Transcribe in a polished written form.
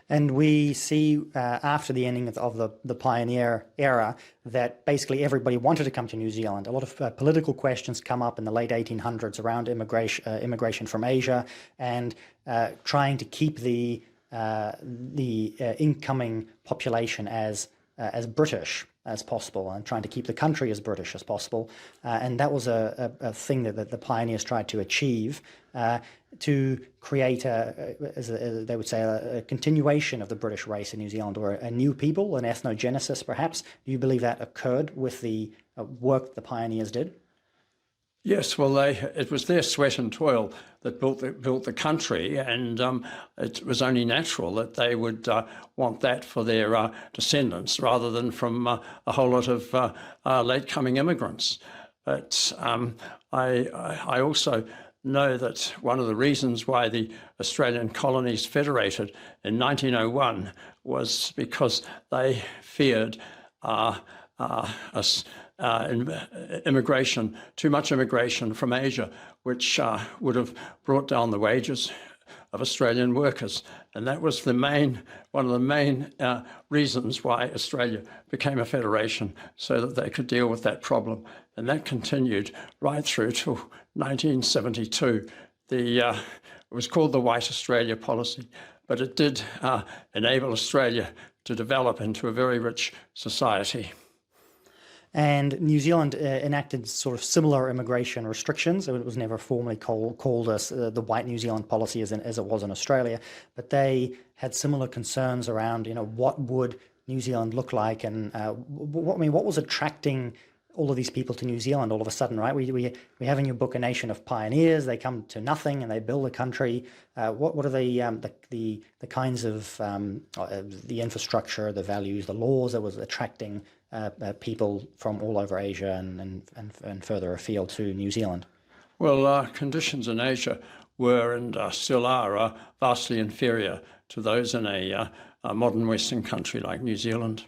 And we see after the ending of the pioneer era that basically everybody wanted to come to New Zealand. A lot of political questions come up in the late 1800s around immigration from Asia, and trying to keep the incoming population as British as possible, and trying to keep the country as British as possible. And that was a thing that the pioneers tried to achieve, to create, as they would say, a continuation of the British race in New Zealand, or a new people, an ethnogenesis perhaps. Do you believe that occurred with the work the pioneers did? Yes, well, it was their sweat and toil that built the country, and it was only natural that they would want that for their descendants rather than from a whole lot of late-coming immigrants. But I also know that one of the reasons why the Australian colonies federated in 1901 was because they feared immigration, too much immigration from Asia, which would have brought down the wages of Australian workers. And that was one of the main reasons why Australia became a federation, so that they could deal with that problem. And that continued right through to 1972. It was called the White Australia policy, but it did enable Australia to develop into a very rich society. And New Zealand enacted sort of similar immigration restrictions. It was never formally called as the White New Zealand policy as it was in Australia, but they had similar concerns around, what would New Zealand look like, and what was attracting all of these people to New Zealand all of a sudden, right? We have in your book a nation of pioneers. They come to nothing and they build a country. What are the kinds of the infrastructure, the values, the laws that was attracting people from all over Asia and further afield to New Zealand? Well, conditions in Asia were and still are vastly inferior to those in a modern Western country like New Zealand.